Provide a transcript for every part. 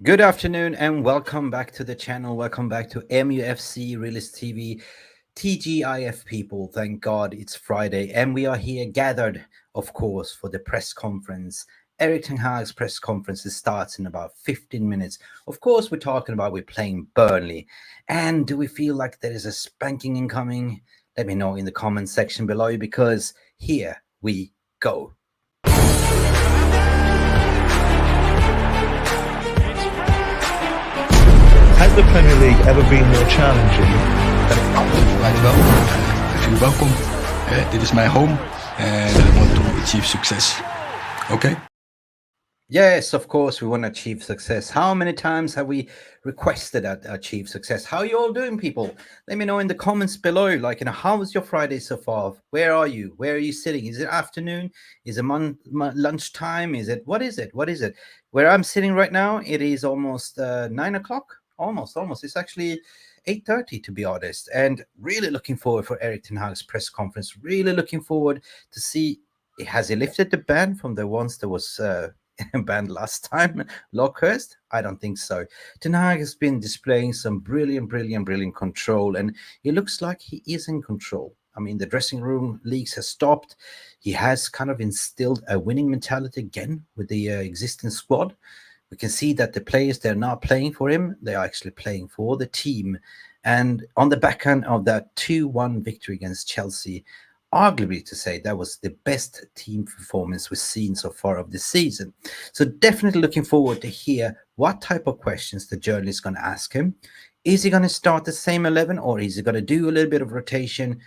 Good afternoon and welcome back to the channel. Welcome back to Mufc Realist TV. TGIF people, thank God it's Friday and we are here gathered, of course, for the press conference. Erik Ten Hag's press conference starts in about 15 minutes. Of course, we're talking about we're playing Burnley. And do we feel like there is a spanking incoming? Let me know in the comment section below because here we go. Has the Premier League ever been more challenging? Right, well, I feel welcome. Dit is my home and I want to achieve success. Okay? Yes, of course, we want to achieve success. How many times have we requested that achieve success? How are you all doing, people? Let me know in the comments below. Like, how was your Friday so far? Where are you? Where are you sitting? Is it afternoon? Is it lunchtime? Is it, what is it? What is it? Where I'm sitting right now, it is almost 9 o'clock. Almost. It's actually 8:30 to be honest. And really looking forward for Erik Ten Hag's press conference. Really looking forward to see, has he lifted the ban from the ones that was banned last time, Lockhurst? I don't think so. Ten Hag has been displaying some brilliant control, and it looks like he is in control. I mean, the dressing room leaks has stopped. He has kind of instilled a winning mentality again with the existing squad. We can see that the players, they're not playing for him. They are actually playing for the team. And on the backhand of that 2-1 victory against Chelsea, arguably to say that was the best team performance we've seen so far of the season. So definitely looking forward to hear what type of questions the journalist is going to ask him. Is he going to start the same 11 or is he going to do a little bit of rotation,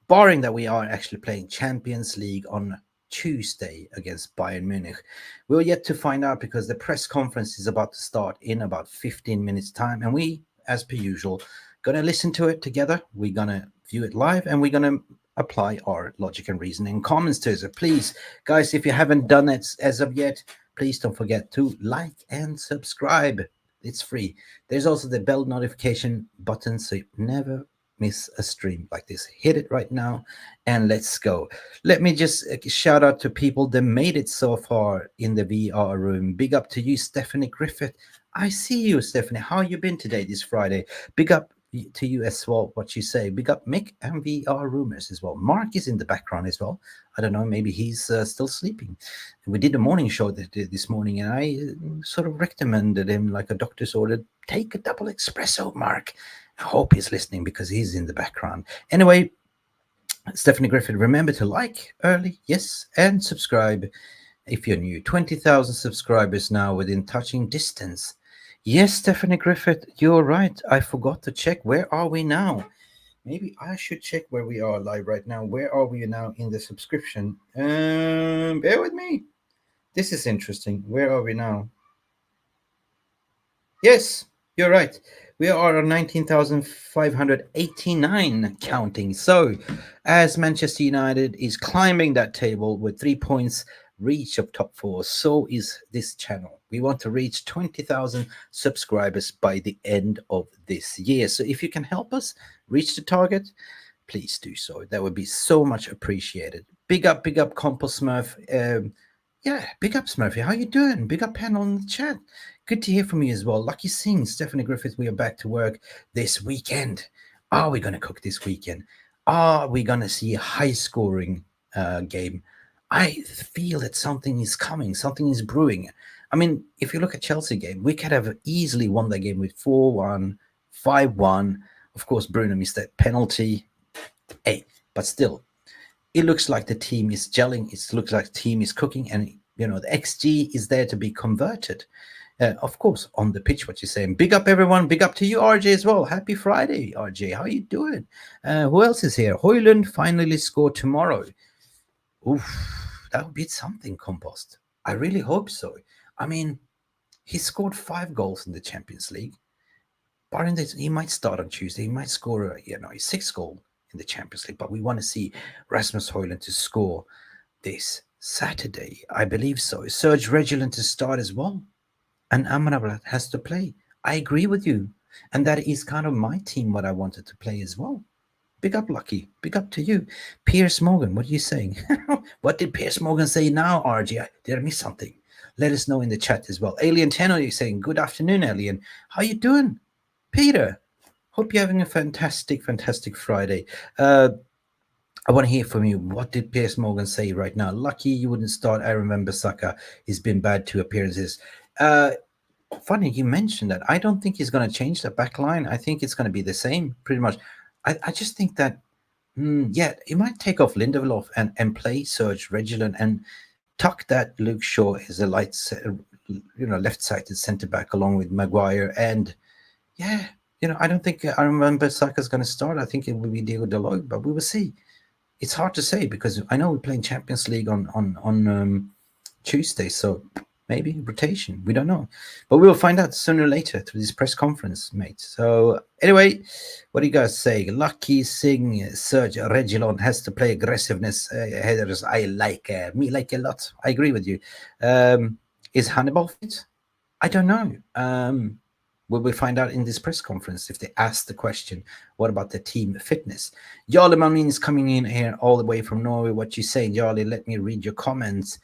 barring that we are actually playing Champions League on Tuesday against Bayern Munich? We're yet to find out because the press conference is about to start in about 15 minutes time, and we, as per usual, gonna listen to it together. We're gonna view it live and we're gonna apply our logic and reasoning comments to it. So please, guys, if you haven't done it as of yet, please don't forget to like and subscribe. It's free. There's also the bell notification button so you never miss a stream like this. Hit it right now and let's go. Let me just shout out to people that made it so far in the VR room. Big up to you, Stephanie Griffith. I see you, Stephanie. How you been today this Friday? Big up to you as well, what you say. Big up Mick and VR rumors as well. Mark is in the background as well. I don't know, maybe he's still sleeping. We did a morning show this morning and I sort of recommended him like a doctor's order, take a double espresso, Mark. I hope he's listening because he's in the background. Anyway, Stephanie Griffith, remember to like early, yes, and subscribe if you're new. 20,000 subscribers now within touching distance. Yes, Stephanie Griffith, you're right. I forgot to check. Where are we now? Maybe I should check where we are live right now. Where are we now in the subscription? Bear with me. This is interesting. Where are we now? Yes, you're right. We are on 19,589 counting. So, as Manchester United is climbing that table with 3 points reach of top four, so is this channel. We want to reach 20,000 subscribers by the end of this year. So, if you can help us reach the target, please do so. That would be so much appreciated. Big up, Compost Smurf. Yeah, big up, Smurfy. How you doing? Big up, panel in the chat. Good to hear from you as well. Lucky Singh, Stephanie Griffith, we are back to work this weekend. Are we going to cook this weekend? Are we going to see a high-scoring game? I feel that something is coming. Something is brewing. I mean, if you look at Chelsea game, we could have easily won that game with 4-1, 5-1. Of course, Bruno missed that penalty. Hey, but still, it looks like the team is gelling. It looks like the team is cooking, and you know the XG is there to be converted. Of course, on the pitch, what you're saying. Big up, everyone. Big up to you, RJ, as well. Happy Friday, RJ. How you doing? Who else is here? Hojlund finally scored tomorrow. Oof, that would be something, Compost. I really hope so. I mean, he scored 5 goals in the Champions League. Barring this, he might start on Tuesday. He might score, a 6th goal in the Champions League, but we want to see Rasmus Hojlund to score this Saturday. I believe so. Serge Reguilion to start as well, and Amrabat has to play. I agree with you, and that is kind of my team, what I wanted to play as well. Big up, Lucky. Big up to you. Piers Morgan, what are you saying? What did Piers Morgan say now, RG? Did I miss something? Let us know in the chat as well. Alien 10 are you saying, good afternoon, Alien. How you doing? Peter, hope you're having a fantastic Friday. I want to hear from you. What did Piers Morgan say right now? Lucky you wouldn't start Aaron Wan-Bissaka. He's been bad 2 appearances. Funny you mentioned that. I don't think he's going to change the back line. I think it's going to be the same pretty much. I just think that, he might take off Linderlof and play Serge Reguilion and tuck that Luke Shaw as a left-sided centre-back along with Maguire. And, I don't think Aaron Wan-Bissaka is going to start. I think it will be Diego Dalot, but we will see. It's hard to say because I know we're playing Champions League on Tuesday, so maybe rotation. We don't know, but we'll find out sooner or later through this press conference, mate. So anyway, what do you guys say? Lucky Singh, Serge Reguilion has to play aggressiveness headers. I like me like a lot. I agree with you. Is Hannibal fit? I don't know. Will we find out in this press conference if they ask the question, what about the team fitness? Jarle Malmin is coming in here all the way from Norway. What you say, Jarle? Let me read your comments.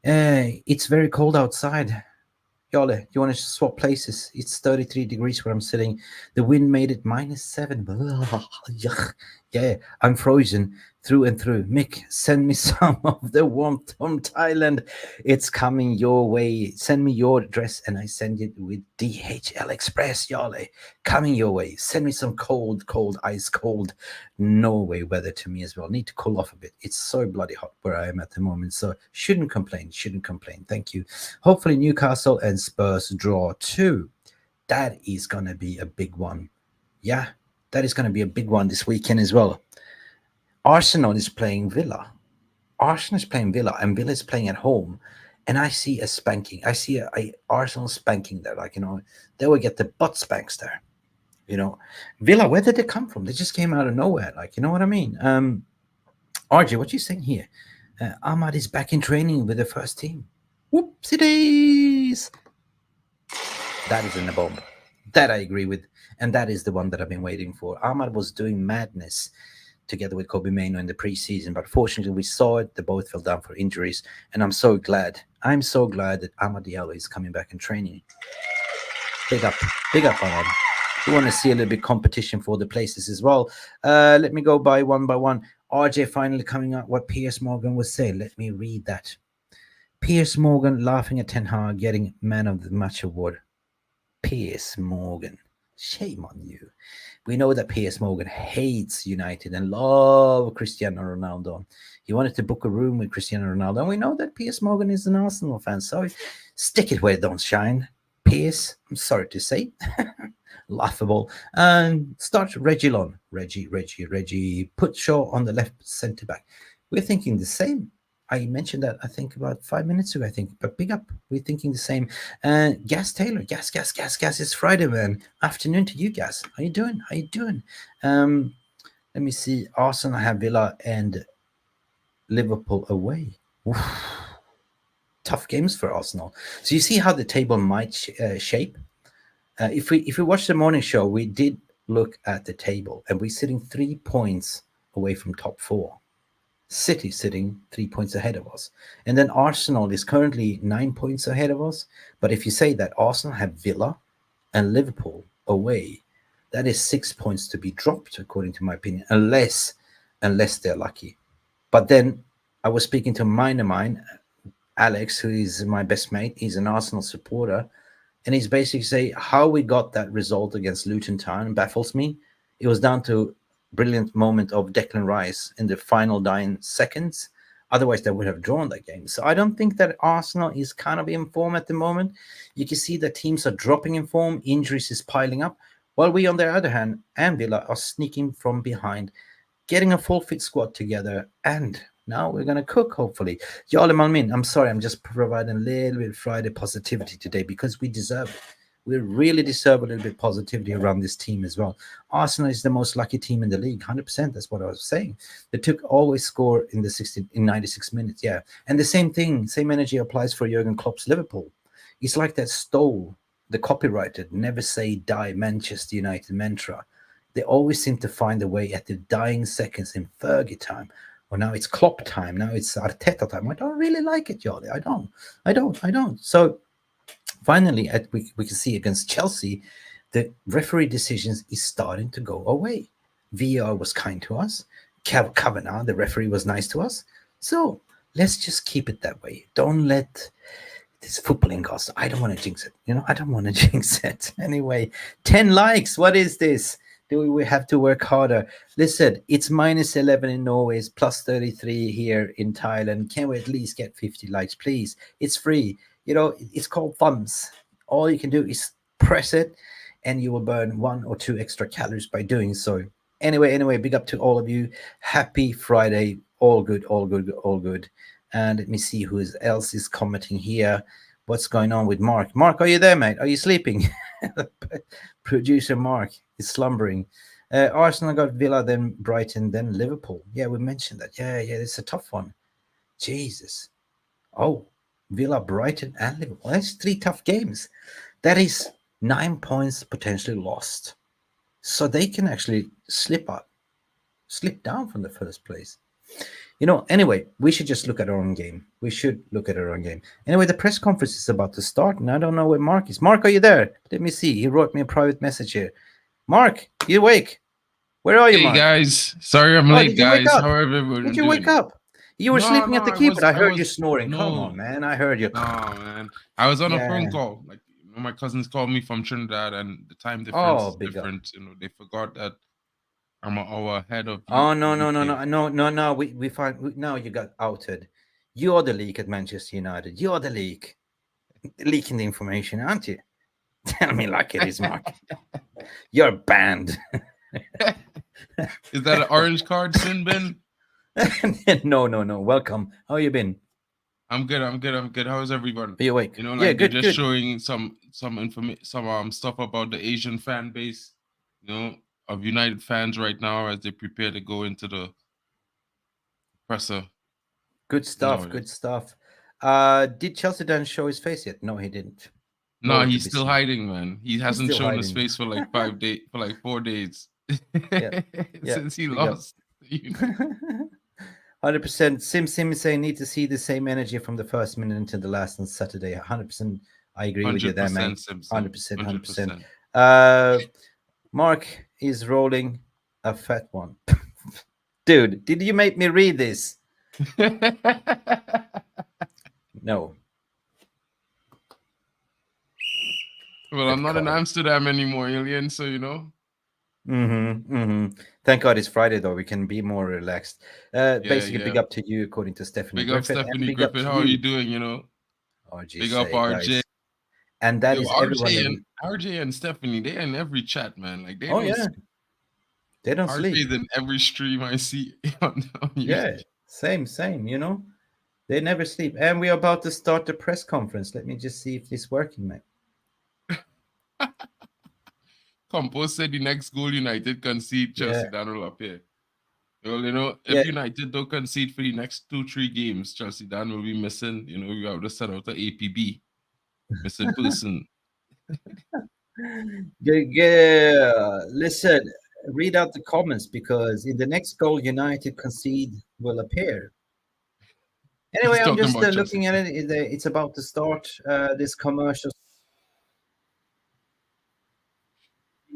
It's very cold outside. Jarle, you want to swap places? It's 33 degrees where I'm sitting. The wind made it -7. Yeah, I'm frozen through and through. Mick, send me some of the warmth from Thailand. It's coming your way. Send me your address and I send it with DHL Express, Jarle. Coming your way. Send me some cold, ice cold Norway weather to me as well. Need to cool off a bit. It's so bloody hot where I am at the moment. So shouldn't complain. Thank you. Hopefully Newcastle and Spurs draw too. That is going to be a big one. Yeah, that is going to be a big one this weekend as well. Arsenal is playing Villa. And Villa is playing at home. And I see a spanking. I see a Arsenal spanking there. They will get the butt spanks there. Villa, where did they come from? They just came out of nowhere. You know what I mean? RJ, what you saying here? Ahmad is back in training with the first team. Whoopsie days. That isn't a bomb. That I agree with. And that is the one that I've been waiting for. Ahmad was doing madness together with Kobbie in the preseason, but fortunately we saw it. They both fell down for injuries, and I'm so glad that Amad Diallo is coming back in training. Big up Ahmad. We want to see a little bit competition for the places as well. Let me go by one. RJ finally coming out what Piers Morgan was saying. Let me read that. Piers Morgan laughing at Ten Hag getting Man of the Match award. Piers Morgan, shame on you. We know that Piers Morgan hates United and loves Cristiano Ronaldo. He wanted to book a room with Cristiano Ronaldo. And we know that Piers Morgan is an Arsenal fan. So stick it where it don't shine. Piers, I'm sorry to say. Laughable. And start Reguilion. Reggie. Put Shaw on the left centre back. We're thinking the same. I mentioned that, I think, about 5 minutes ago, But big up. We're thinking the same. Gas Taylor. Gas. It's Friday, man. Afternoon to you, Gas. How you doing? Let me see. Arsenal have Villa and Liverpool away. Oof. Tough games for Arsenal. So you see how the table might shape? If we watch the morning show, we did look at the table, and we're sitting 3 points away from top 4. City sitting 3 points ahead of us. And then Arsenal is currently 9 points ahead of us. But if you say that Arsenal have Villa and Liverpool away, that is 6 points to be dropped, according to my opinion, unless they're lucky. But then I was speaking to a mine of mine, Alex, who is my best mate. He's an Arsenal supporter. And he's basically saying how we got that result against Luton Town baffles me. It was down to brilliant moment of Declan Rice in the final 9 seconds. Otherwise, they would have drawn that game. So I don't think that Arsenal is kind of in form at the moment. You can see that teams are dropping in form. Injuries is piling up. While we, on the other hand, and Villa are sneaking from behind, getting a full fit squad together. And now we're going to cook, hopefully. Jarle Malmin, I'm sorry. I'm just providing a little bit of Friday positivity today because we deserve it. We really deserve a little bit of positivity around this team as well. Arsenal is the most lucky team in the league, 100%. That's what I was saying. They always score in 96 minutes, yeah. And the same thing, same energy applies for Jurgen Klopp's Liverpool. It's like that stole the copyrighted never say die Manchester United mantra. They always seem to find a way at the dying seconds in Fergie time or now it's Klopp time, now it's Arteta time. I don't really like it, Jolly. I don't. So finally, we can see against Chelsea, the referee decisions is starting to go away. VR was kind to us. Kavanagh, the referee, was nice to us. So let's just keep it that way. Don't let this footballing cost. I don't want to jinx it. I don't want to jinx it. Anyway, 10 likes. What is this? Do we have to work harder? Listen, it's -11 in Norway, it's +33 here in Thailand. Can we at least get 50 likes, please? It's free. It's called thumbs. All you can do is press it, and you will burn 1 or 2 extra calories by doing so. Anyway, big up to all of you. Happy Friday. All good. And let me see who else is commenting here. What's going on with Mark? Mark, are you there, mate? Are you sleeping? Producer Mark is slumbering. Arsenal got Villa, then Brighton, then Liverpool. Yeah, we mentioned that. Yeah, it's a tough one. Jesus. Oh, Villa, Brighton, and Liverpool. That's 3 tough games. That is 9 points potentially lost. So they can actually slip down from the first place. Anyway, we should just look at our own game. Anyway, the press conference is about to start, and I don't know where Mark is. Mark, are you there? Let me see. He wrote me a private message here. Mark, you awake? Where are you, Mark? Hey, guys. Sorry I'm late, did you wake guys. up? How are everyone Did you wake up? You were sleeping at the keyboard. I heard you snoring. No. Come on, man. I heard you. No, man. I was on a Yeah. phone call. Like, my cousins called me from Trinidad, and the time difference is different. They forgot that I'm an hour ahead of you. Oh, no. We find now you got outed. You're the leak at Manchester United. You're the leak. Leaking the information, aren't you? Tell me like it is, Mark. You're banned. Is that an orange card, Sin Bin? No. Welcome. How you been? I'm good. How's everyone? Are you awake? Good. Showing some information, some stuff about the Asian fan base, of United fans right now as they prepare to go into the presser. Good stuff. Did Chelsea Dan show his face yet? No, he didn't. No, he's still hiding, man. He hasn't shown his face for like 4 days. Since he lost. 100%. Sim is saying need to see the same energy from the first minute until the last on Saturday. 100%. I agree with you there, man. 100%. Mark is rolling a fat one. Dude, did you make me read this? No. Well, I'm not in Amsterdam anymore, Alien, so Thank God it's Friday, though. We can be more relaxed. Big up to you, according to Stephanie. Big up Stephanie Griffith. How are you doing? RJ, big up RJ. Guys. And that is everyone. RJ and Stephanie, they're in every chat, man. Like they don't RJ's sleep. in every stream I see on YouTube. Yeah, same. They never sleep. And we're about to start the press conference. Let me just see if this is working, mate. Compose said the next goal United concede, Chelsea Dan up here. Well, if United don't concede for the next 2-3 games, Chelsea Dan will be missing. You have to set out the APB. Missing person. Listen, read out the comments, because in the next goal United concede will appear. Anyway, I'm just looking at it. It's about to start this commercial.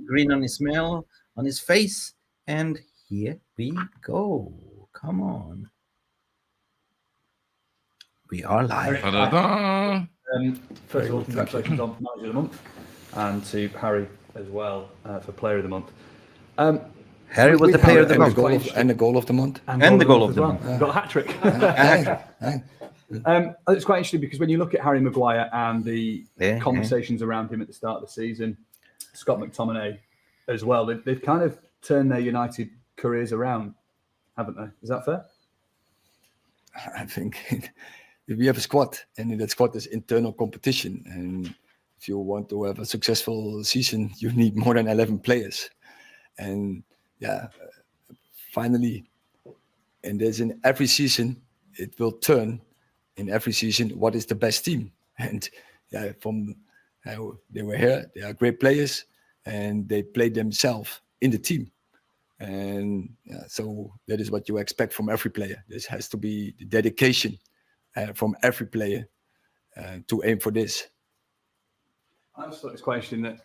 Green on his smell, on his face, and here we go. Come on. We are live. First of all, congratulations on Manager of the Month, and to Harry as well for Player of the Month. Harry was the Player of the Month. And the Goal of the Month. And the Goal of the Month. Got a hat-trick. It's quite interesting, because when you look at Harry Maguire and the conversations around him at the start of the season, Scott McTominay as well, they've kind of turned their United careers around, haven't they? Is that fair? I think we have a squad, and in that squad is internal competition. And if you want to have a successful season, you need more than 11 players. And finally, and there's in every season, it will turn in every season what is the best team. And they were here, they are great players, and they played themselves in the team. And so that is what you expect from every player. This has to be the dedication from every player to aim for this. I just thought this question that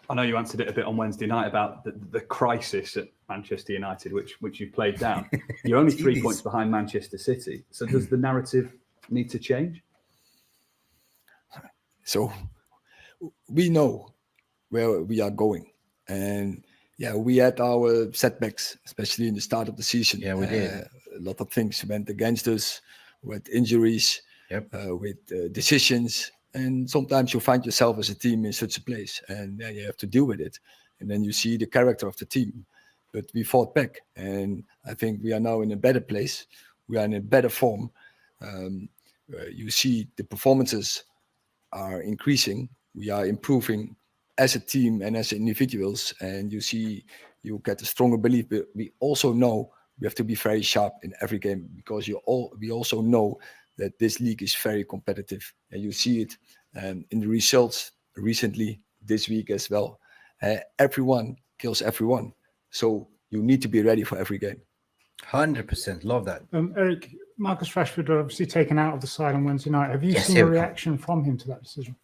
I know you answered it a bit on Wednesday night about the crisis at Manchester United, which you played down. You're only 3 points behind Manchester City. So does the narrative need to change? So we know where we are going. And we had our setbacks, especially in the start of the season. Yeah, we did. A lot of things went against us with injuries, with decisions. And sometimes you find yourself as a team in such a place, and you have to deal with it. And then you see the character of the team. But we fought back, and I think we are now in a better place. We are in a better form. You see the performances are increasing. We are improving as a team and as individuals, and you get a stronger belief. But we also know we have to be very sharp in every game, because we also know that this league is very competitive, and you see it in the results recently this week as well. Everyone kills everyone, so you need to be ready for every game. 100%, love that. Erik, Marcus Rashford obviously taken out of the side on Wednesday night. Have you seen a reaction from him to that decision?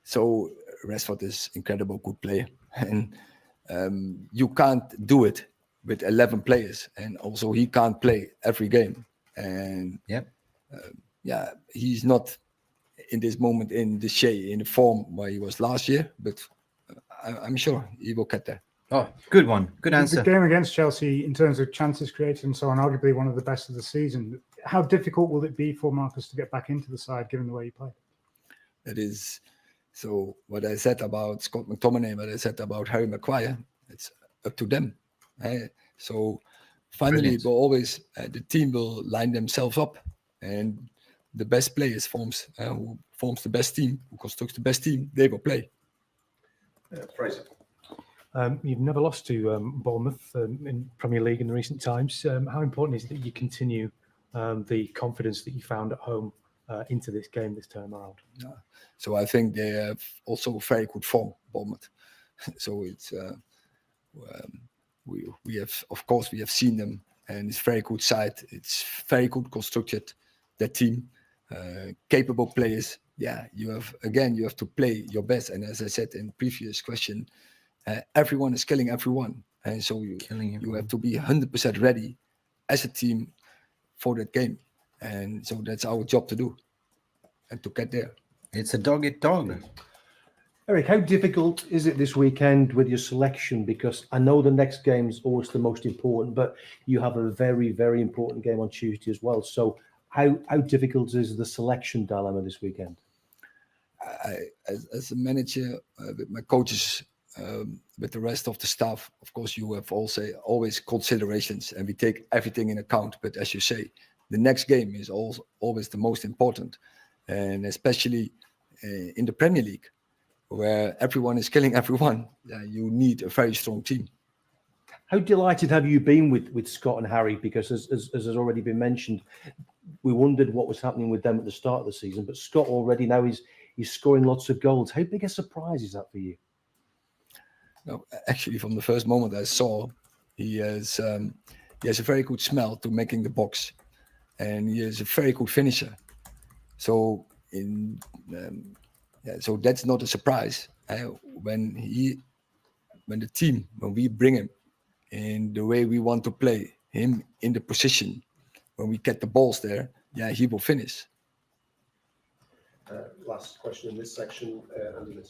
So Rashford is incredible good player, and you can't do it with 11 players, and also he can't play every game. And he's not in this moment in the form where he was last year, but I'm sure he will get there. Oh, good one. Good answer. The game against Chelsea, in terms of chances created and so on, arguably one of the best of the season. How difficult will it be for Marcus to get back into the side, given the way he played? That is, so what I said about Scott McTominay, what I said about Harry Maguire, it's up to them. So finally, the team will line themselves up, and the best players who forms the best team, who constructs the best team, they will play. Fraser. You've never lost to Bournemouth in Premier League in the recent times. How important is it that you continue the confidence that you found at home into this game this time around? So I think they have also very good form, Bournemouth. So it's we have seen them, and it's very good side. It's very good constructed, that team, capable players. You have to play your best. And as I said in previous question, everyone is killing everyone, and so you have to be 100% ready as a team for that game. And so that's our job to do, and to get there. It's a dog-eat-dog. Erik, how difficult is it this weekend with your selection? Because I know the next game is always the most important, but you have a very, very important game on Tuesday as well. So how difficult is the selection dilemma this weekend? As a manager, with my coaches, with the rest of the staff, of course, you have always considerations, and we take everything in account. But as you say, the next game is always the most important, and especially in the Premier League, where everyone is killing everyone, you need a very strong team. How delighted have you been with Scott and Harry? Because as has already been mentioned, we wondered what was happening with them at the start of the season, but Scott already now he's scoring lots of goals. How big a surprise is that for you? No, actually, from the first moment I saw, he has a very good smell to making the box, and he is a very good finisher. So so that's not a surprise. When we bring him in the way we want to play him in the position, when we get the balls there, he will finish. Last question in this section, Andy.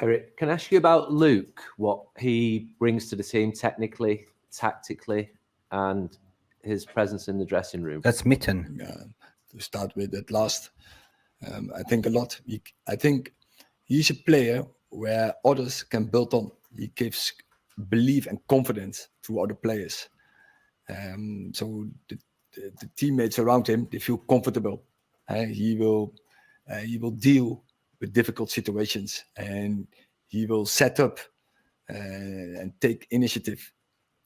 Erik, can I ask you about Luke, what he brings to the team technically, tactically, and his presence in the dressing room? That's Mitten. To start with at last, I think a lot. I think he's a player where others can build on. He gives belief and confidence to other players. So the teammates around him, they feel comfortable. He will deal with difficult situations, and he will set up and take initiative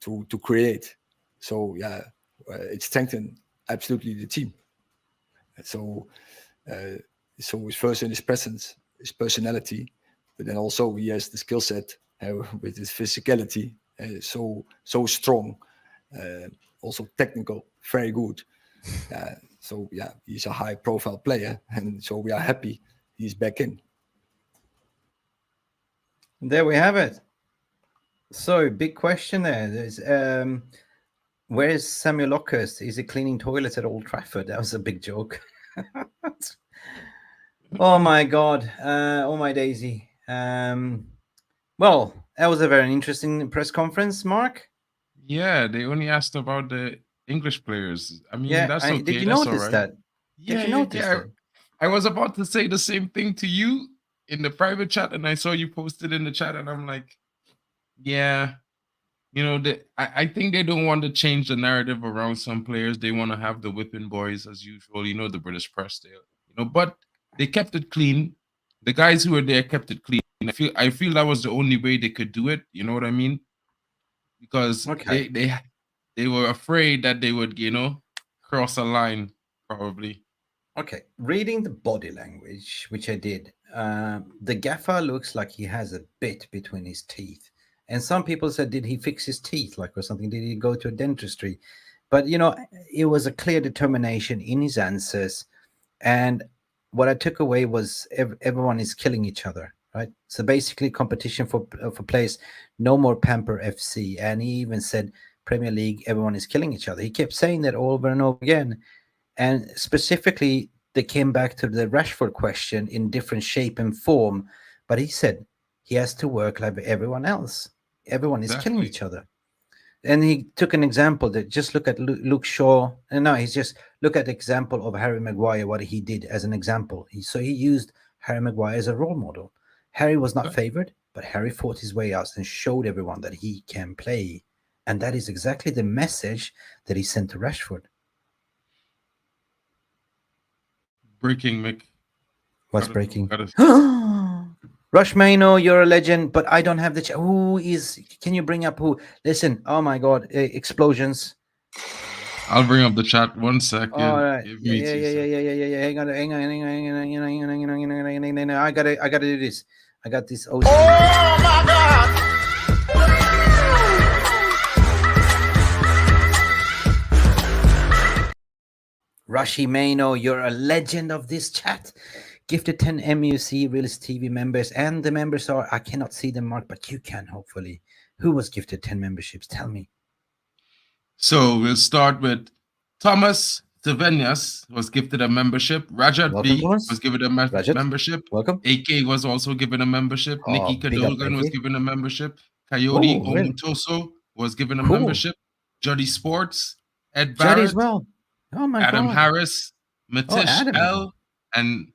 to create. So it strengthens absolutely the team. So it's first in his presence, his personality, but then also he has the skill set with his physicality, so strong, also technical, very good. So yeah, he's a high-profile player, and so we are happy he's back in. There we have it. So big question there. There's where is Samuel Lockhurst? Is he cleaning toilets at Old Trafford? That was a big joke. Oh my God. Oh my daisy. Well, that was a very interesting press conference, Mark. Yeah, they only asked about the English players. I mean, that's okay. Did you that's notice all right. that? Yeah, Did you notice that? I was about to say the same thing to you in the private chat, and I saw you posted in the chat, and I'm like, yeah, you know, I think they don't want to change the narrative around some players. They want to have the whipping boys as usual, you know, the British press, but they kept it clean. The guys who were there kept it clean. I feel that was the only way they could do it. You know what I mean? Because they were afraid that they would, cross a line, probably. Okay, reading the body language, which I did, the gaffer looks like he has a bit between his teeth. And some people said, did he fix his teeth, or something? Did he go to a dentistry? But, it was a clear determination in his answers. And what I took away was everyone is killing each other, right? So basically competition for players, no more Pamper FC. And he even said, Premier League, everyone is killing each other. He kept saying that over and over again. And specifically, they came back to the Rashford question in different shape and form. But he said he has to work like everyone else. Everyone is killing each other. And he took an example that just look at Luke Shaw. And no, he's just look at the example of Harry Maguire, what he did as an example. So he used Harry Maguire as a role model. Harry was not favored, but Harry fought his way out and showed everyone that he can play. And that is exactly the message that he sent to Rashford. Breaking, Mick. What's breaking? Rush Manioo, you're a legend, but I don't have the who is? Can you bring up who? Listen, oh my God, explosions. I'll bring up the chat 1 second. All right. Yeah. Hang on. I gotta do this. I got this. Oh my God. Rushy Manioo, you're a legend of this chat. Gifted 10 Mufc Realist TV members, and the members are, I cannot see them, Mark, but you can, hopefully. Who was gifted 10 memberships? Tell me. So we'll start with Thomas Tavenias was gifted a membership. Rajat Welcome, B Thomas. was given a membership. Welcome. AK was also given a membership. Nikki Kadolgan was given a membership. Coyote Omutoso was given a membership. Juddy Sports, Ed Barrett, Juddy as well. Oh my Adam God. Harris, Matish L, and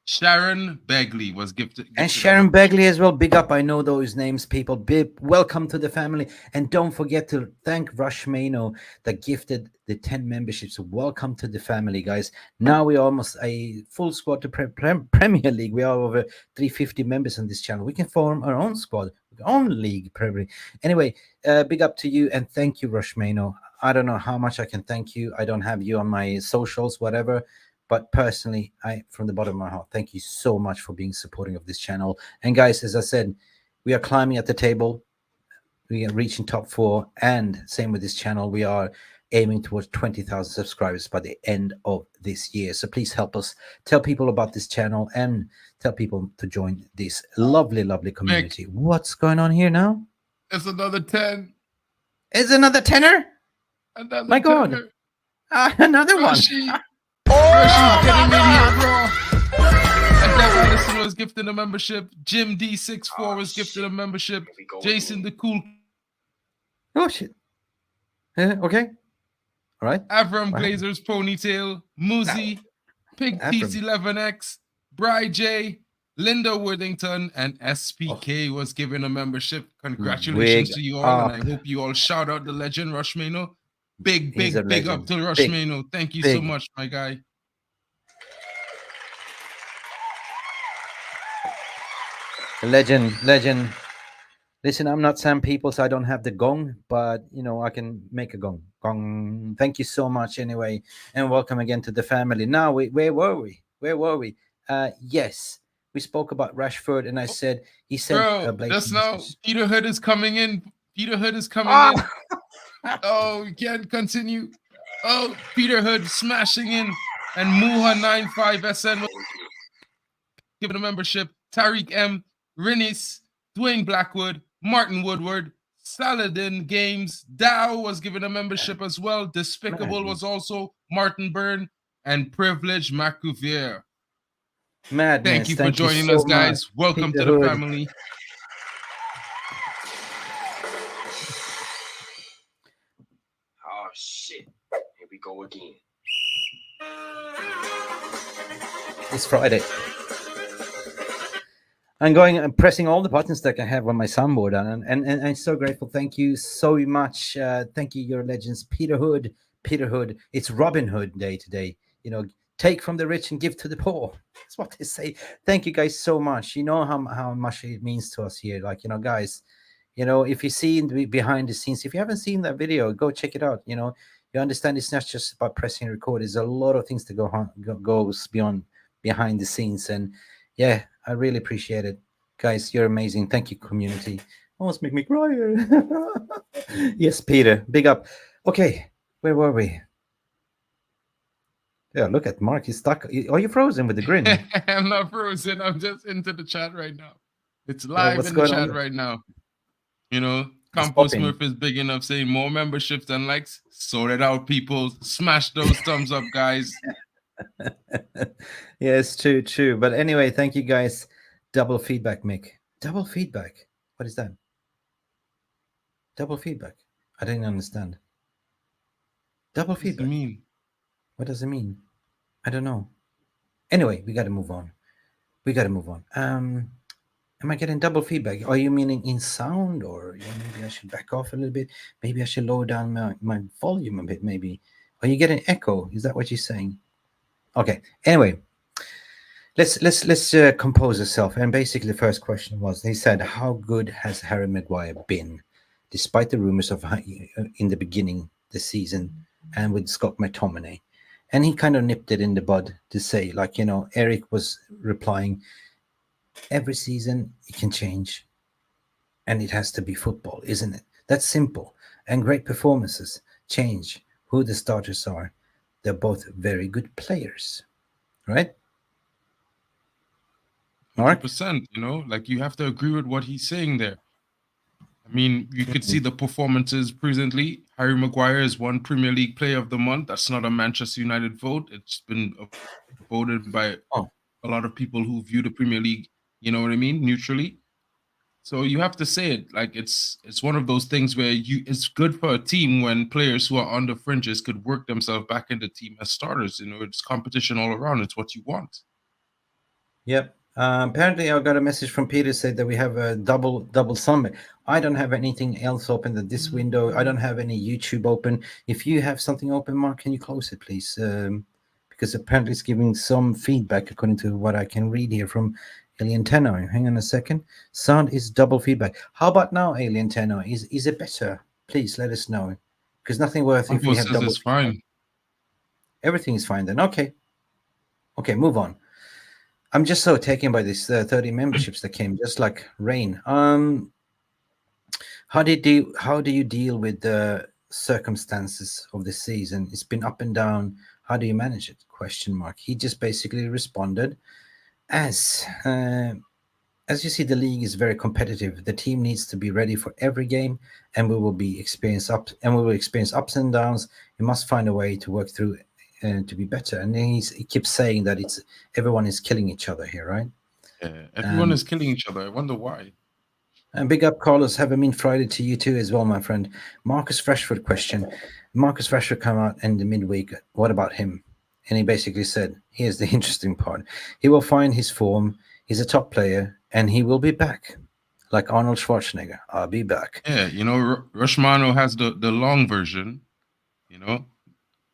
Sharon Begley was gifted. And Sharon Begley as well. Big up. I know those names, people. Welcome to the family. And don't forget to thank Rush Manioo that gifted the 10 memberships. Welcome to the family, guys. Now we're almost a full squad to Premier League. We are over 350 members on this channel. We can form our own squad, our own league, probably. Anyway, big up to you and thank you, Rush Manioo. I don't know how much I can thank you. I don't have you on my socials, whatever. But personally, from the bottom of my heart, thank you so much for being supporting of this channel. And guys, as I said, we are climbing at the table. We are reaching top 4. And same with this channel. We are aiming towards 20,000 subscribers by the end of this year. So please help us. Tell people about this channel and tell people to join this lovely, lovely community. Mick, what's going on here now? It's another 10. It's another tenner? Another My God. Another one. Getting in here, bro. And then Allison was gifted a membership. Jim D64 was gifted a membership. Jason the Cool. Oh shit. Okay. All right. Avram Glazer's Ponytail. Muzi. Pig Teeth 11X. Bri J. Linda Worthington and SPK was given a membership. Congratulations to you all, and I hope you all shout out the legend Rush Manioo. Big up to Rush Manioo. Thank you so much, my guy. Legend. Listen, I'm not Sam People, so I don't have the gong, but I can make a gong. Gong. Thank you so much anyway, and welcome again to the family. Now, where were we? Yes, We spoke about Rashford, and I said he said Bro, blatant just now, message. Peter Hood is coming in. Peter Hood is coming in. Oh, we can't continue. Oh, Peter Hood smashing in. And Muha95 SN was given a membership. Tariq M, Rinis, Dwayne Blackwood, Martin Woodward, Saladin Games, Dow was given a membership as well. Despicable was also Martin Byrne, and Privilege Macuvier. Madness. Thank you for joining us, guys. Welcome to the family. Oh shit. Here we go again. It's Friday. I'm pressing all the buttons that I have on my soundboard, and I'm so grateful. Thank you so much. Thank you, your legends, Peter Hood. Peter Hood. It's Robin Hood Day today. You know, take from the rich and give to the poor. That's what they say. Thank you guys so much. You know how much it means to us here. Like, you know, guys, you know, if you see behind the scenes, if you haven't seen that video, go check it out. You know, you understand it's not just about pressing record. There's a lot of things to goes beyond behind the scenes. And yeah, I really appreciate it. Guys, you're amazing. Thank you, community. Almost make me cry. Yes, Peter, big up. Okay, where were we? Yeah, look at Mark. He's stuck. Are you frozen with the grin? I'm not frozen. I'm just into the chat right now. It's live in the chat right now. You know, Campos Smurf is big enough saying more memberships than likes. Sort it out, people. Smash those thumbs up, guys. Yes, true. But anyway, thank you guys. Double feedback, Mick. Double feedback. What is that? Double feedback. I didn't understand. Double feedback. What does it mean? What does it mean? I don't know. Anyway, we got to move on. Am I getting double feedback? Are you meaning in sound, or maybe I should back off a little bit? Maybe I should lower down my volume a bit, maybe. Are you getting echo? Is that what you're saying? Okay. Anyway, let's compose ourselves. And basically, the first question was, he said, how good has Harry Maguire been, despite the rumors of in the beginning the season and with Scott McTominay? And he kind of nipped it in the bud to say, like, you know, Erik was replying, every season it can change, and it has to be football, isn't it? That's simple. And great performances change who the starters are. They're both very good players, right? 100%, you know, like you have to agree with what he's saying there. I mean, you could see the performances presently. Harry Maguire is one Premier League Player of the Month. That's not a Manchester United vote. It's been voted by a lot of people who view the Premier League, you know what I mean, neutrally. So you have to say it. Like it's one of those things where it's good for a team when players who are on the fringes could work themselves back in the team as starters. You know, it's competition all around. It's what you want. Yep. Apparently, I got a message from Peter said that we have a double summit. I don't have anything else open at this window. I don't have any YouTube open. If you have something open, Mark, can you close it, please? Because apparently it's giving some feedback according to what I can read here from Alien Tenor. Hang on a second. Sound is double feedback. How about now, Alien Tenor? Is it better? Please let us know. Because nothing worth if we have double feedback. Fine. Everything is fine then. Okay, move on. I'm just so taken by this 30 memberships that came, just like rain. How do you deal with the circumstances of the season? It's been up and down. How do you manage it? ? He just basically responded, as you see, the league is very competitive. The team needs to be ready for every game, and we will experience ups and downs. We must find a way to work through and to be better. And then he keeps saying that everyone is killing each other here, right? Yeah, everyone is killing each other. I wonder why. And big up, Carlos. Have a mean Friday to you too as well, my friend. Marcus Rashford question. Marcus Rashford come out in the midweek. What about him? And he basically said, here's the interesting part. He will find his form. He's a top player, and he will be back. Like Arnold Schwarzenegger. I'll be back. Yeah, you know, Rushmano has the long version, you know,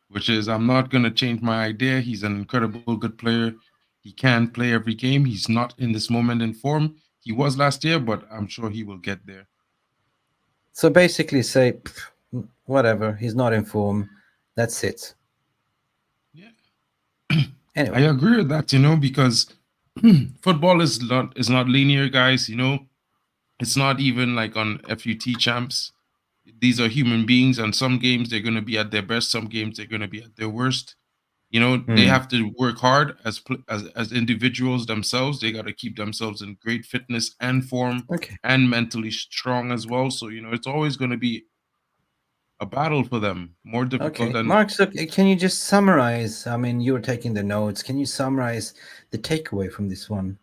which is, I'm not going to change my idea. He's an incredible good player. He can play every game. He's not in this moment in form. He was last year, but I'm sure he will get there. So basically say, whatever, he's not in form. That's it. Yeah. Anyway. I agree with that, you know, because football is not linear, guys. You know, it's not even like on FUT champs. These are human beings, and some games they're going to be at their best, some games they're going to be at their worst. You know, they have to work hard as individuals themselves. They got to keep themselves in great fitness and form, and mentally strong as well. So you know, it's always going to be a battle for them, more difficult than. Mark, so can you just summarize? I mean, you were taking the notes. Can you summarize the takeaway from this one?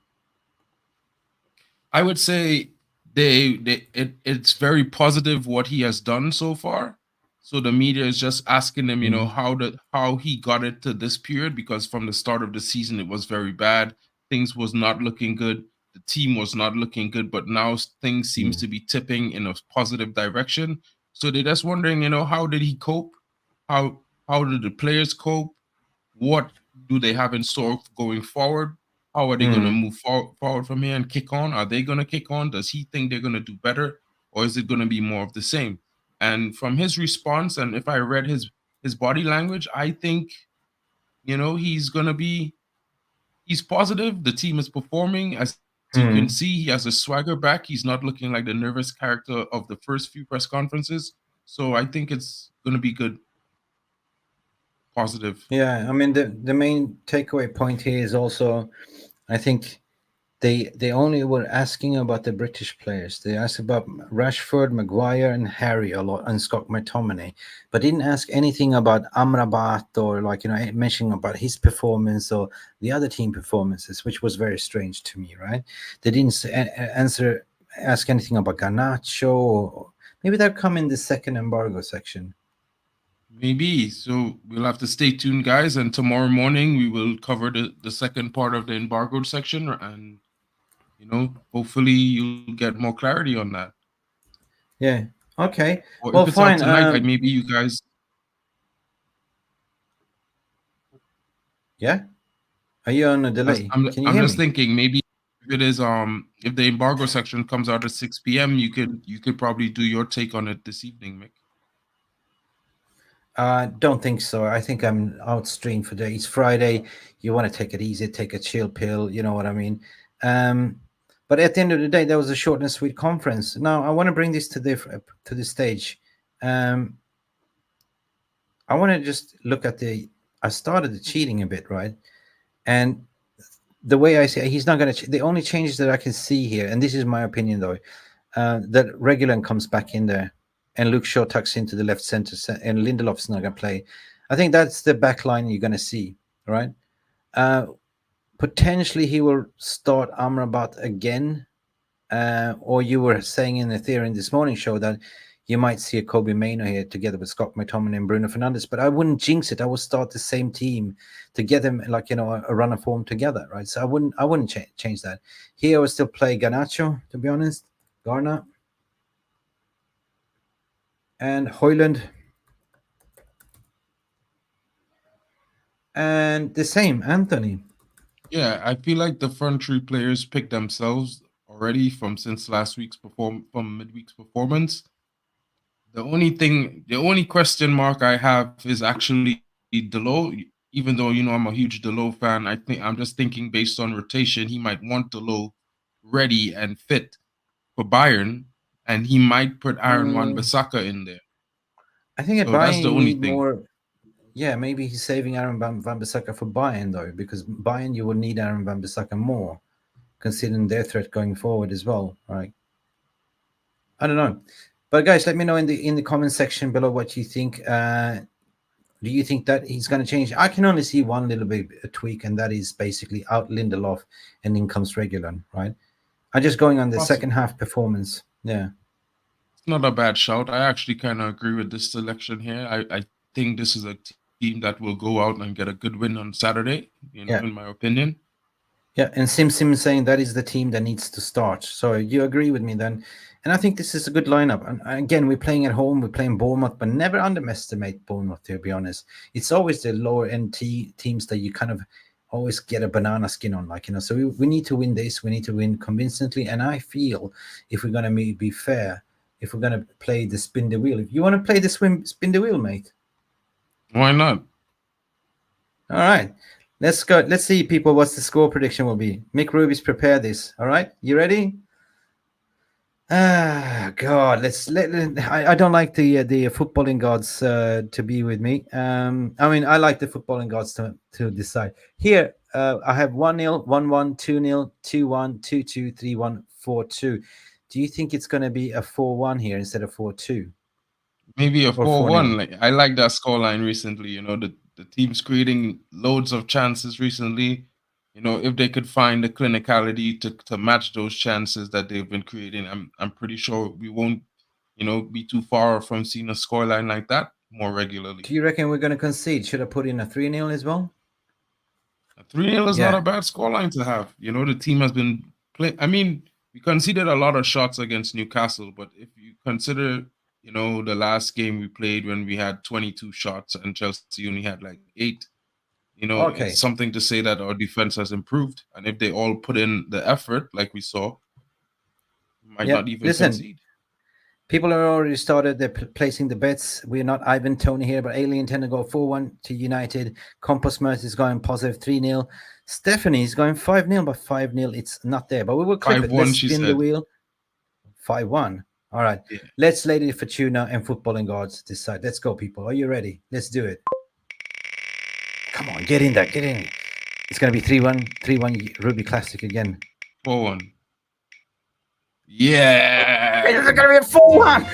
I would say it's very positive what he has done so far. So the media is just asking him, you know, how he got it to this period, because from the start of the season it was very bad. Things was not looking good. The team was not looking good, but now things seems to be tipping in a positive direction. So they're just wondering, you know, how did he cope? How did the players cope? What do they have in store going forward? How are they going to move forward from here and kick on? Are they going to kick on? Does he think they're going to do better? Or is it going to be more of the same? And from his response, and if I read his body language, I think, you know, he's positive. The team is performing. As you can see, he has a swagger back. He's not looking like the nervous character of the first few press conferences. So I think it's going to be good. Positive. Yeah, I mean the main takeaway point here is also, I think they only were asking about the British players. They asked about Rashford, Maguire, and Harry a lot, and Scott McTominay, but didn't ask anything about Amrabat or, like, you know, mentioning about his performance or the other team performances, which was very strange to me. Right? They didn't ask anything about Garnacho, or maybe that come in the second embargo section. Maybe. So we'll have to stay tuned, guys. And tomorrow morning we will cover the second part of the embargoed section, and you know, hopefully you'll get more clarity on that. Yeah. Okay. Or well, if it's fine. out tonight, maybe you guys. Yeah. Are you on a delay? I'm hear just me? thinking, maybe if it is if the embargo section comes out at 6 p.m., you could probably do your take on it this evening, Mick. Don't think so. I think I'm outstreamed for day. It's Friday. You want to take it easy, take a chill pill. You know what I mean? But at the end of the day, that was a short and sweet conference. Now I want to bring this to the stage. I want to just look at I started the cheating a bit, right? And the way I see it, he's not going to. The only changes that I can see here, and this is my opinion though, that Reguilion comes back in there, and Luke Shaw tucks into the left center, and Linderlof's not going to play. I think that's the back line you're going to see, right? Potentially he will start Amrabat again, or you were saying in the theory in this morning show that you might see a Kobbie Manioo here together with Scott McTominay and Bruno Fernadez, but I wouldn't jinx it. I would start the same team to get them, like, you know, a run of form together, right? So I wouldn't change that. Here I would still play Garnacho, to be honest, Garna, and Hojlund, and the same Antony. Yeah, I feel like the front three players picked themselves already from midweek's performance. The only question mark I have is actually Dalot. Even though, you know, I'm a huge Dalot fan, I'm just thinking based on rotation, he might want Dalot ready and fit for Bayern, and he might put Aaron Wan-Bissaka in there. I think so that's the only thing. More. Yeah, maybe he's saving Aaron Wan-Bissaka for Bayern though, because Bayern you will need Aaron Wan-Bissaka more, considering their threat going forward as well. Right? I don't know, but guys, let me know in the comment section below what you think. Do you think that he's going to change? I can only see one little bit a tweak, and that is basically out Linderlof and in comes Reguilion, right? I'm just going on the second half performance. Yeah. It's not a bad shout. I actually kind of agree with this selection here. I think this is a team that will go out and get a good win on Saturday, you know, in my opinion. Yeah, and Sim saying that is the team that needs to start. So you agree with me then? And I think this is a good lineup. And again, we're playing at home, we're playing Bournemouth, but never underestimate Bournemouth, to be honest. It's always the lower end teams that you kind of always get a banana skin on, like, you know. So we need to win this, we need to win convincingly. And I feel if we're going to be fair, if we're going to play the spin the wheel, if you want to play the spin the wheel, mate. Why not? All right. Let's go. Let's see, people, what's the score prediction will be. Mick Ruby's prepared this. All right, you ready? Ah, God. I don't like the footballing gods to be with me. I mean, I like the footballing gods to decide. Here, I have 1-0, 1-1, 2-0, 2-1, 2-2, 3-1, 4-2. Do you think it's going to be a 4-1 here instead of 4-2? Maybe a 4-1. 4-0? Like, I like that scoreline recently. You know, the team's creating loads of chances recently. You know, if they could find the clinicality to match those chances that they've been creating, I'm pretty sure we won't, you know, be too far from seeing a scoreline like that more regularly. Do you reckon we're going to concede? Should I put in a 3-0 as well? A 3-0 is not a bad scoreline to have. You know, the team has been playing. I mean, we conceded a lot of shots against Newcastle, but if you consider, you know, the last game we played when we had 22 shots and Chelsea only had like 8, you know, it's something to say that our defense has improved. And if they all put in the effort, like we saw, we might not even concede. People are already started. They're placing the bets. We're not Ivan Tony here, but Alien tend to go 4-1 to United. Compost Mirth is going positive 3-0. Stephanie is going 5-0, but 5-0 it's not there. But we will clip it. Let's spin the wheel. 5-1. All right. Yeah. Let's Lady Fortuna and Footballing Gods decide. Let's go, people. Are you ready? Let's do it. Come on, get in there. Get in. It's going to be 3-1. 3-1 Ruby Classic again. 4-1. Yeah. It's going to be a 4-1.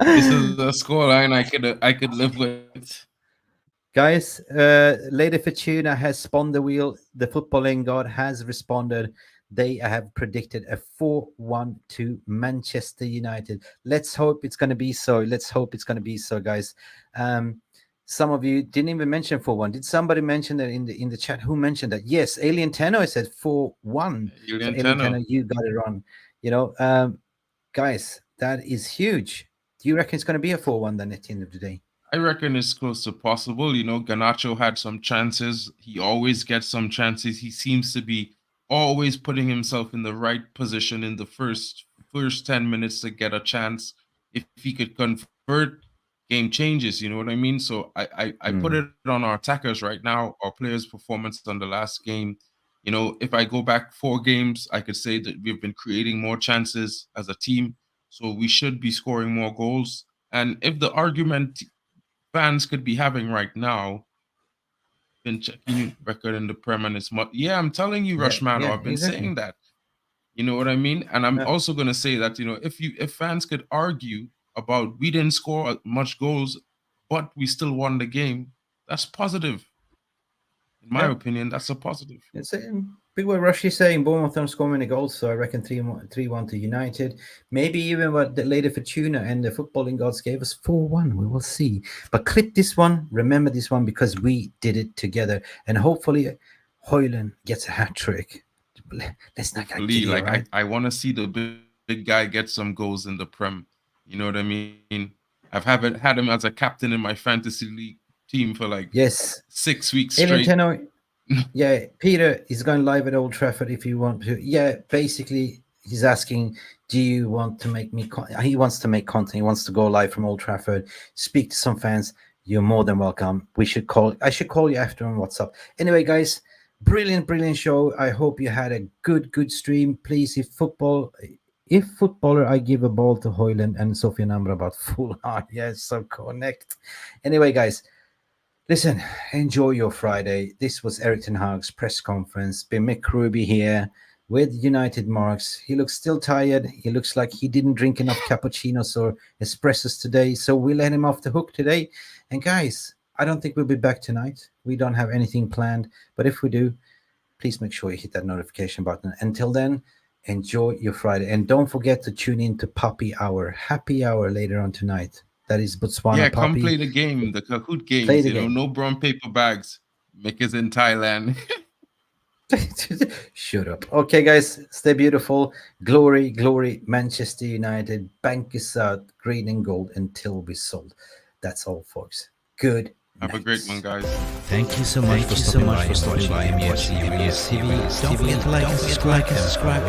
This is a scoreline I could live with. Guys, Lady Fortuna has spun the wheel. The Footballing God has responded. They have predicted a 4-1 to Manchester United. Let's hope it's going to be so. Let's hope it's going to be so, guys. Some of you didn't even mention 4-1. Did somebody mention that in the chat? Who mentioned that? Yes, Alien Tenno said 4-1. Alien Tenno, you got it wrong. You know, guys, that is huge. Do you reckon it's going to be a 4-1 then at the end of the day? I reckon it's close to possible. You know, Garnacho had some chances. He always gets some chances. He seems to be always putting himself in the right position in the first 10 minutes to get a chance. If he could convert, game changes, you know what I mean? So I put it on our attackers right now, our players' performance on the last game. You know, if I go back 4 games, I could say that we've been creating more chances as a team. So we should be scoring more goals. And if the argument fans could be having right now, been checking record in the Prem and it's yeah, I'm telling you, Rushman, I've been saying that. You know what I mean? And I'm also gonna say that, you know, if fans could argue about we didn't score much goals, but we still won the game, that's positive. In my opinion, that's a positive. It's people were rushing saying Bournemouth don't score many goals, so I reckon 3-1 to United. Maybe even what the Lady Fortuna and the Footballing Gods gave us 4-1. We will see. But clip this one, remember this one, because we did it together, and hopefully Hojlund gets a hat trick. Let's not get giddy, like right? I want to see the big guy get some goals in the Prem. You know what I mean? I've had him as a captain in my fantasy league team for like 6 weeks straight. Yeah, Peter is going live at Old Trafford if you want to. Yeah, basically he's asking, do you want to make me he wants to make content. He wants to go live from Old Trafford, speak to some fans. You're more than welcome. I should call you after on WhatsApp. Anyway, guys, brilliant show. I hope you had a good stream. Please, if footballer, I give a ball to Hojlund and Sofian Amrabat. Full heart. Yes, so connect. Anyway, guys, listen, enjoy your Friday. This was Erik ten Hag's press conference. Been Mick Ruby here with United Marks. He looks still tired. He looks like he didn't drink enough cappuccinos or espressos today, so we let him off the hook today. And guys, I don't think we'll be back tonight. We don't have anything planned, but if we do, please make sure you hit that notification button. Until then, enjoy your Friday. And don't forget to tune in to Happy Hour later on tonight. That is Botswana. Yeah, Poppy. come play the game, the Kahoot games. You know, no brown paper bags. Make us in Thailand. Shut up. Okay, guys, stay beautiful. Glory, Manchester United. Bank is out, green and gold until we sold. That's all, folks. Good. Have a great one, guys. Thank you so much for stopping by MFC TV. Don't forget to like and subscribe.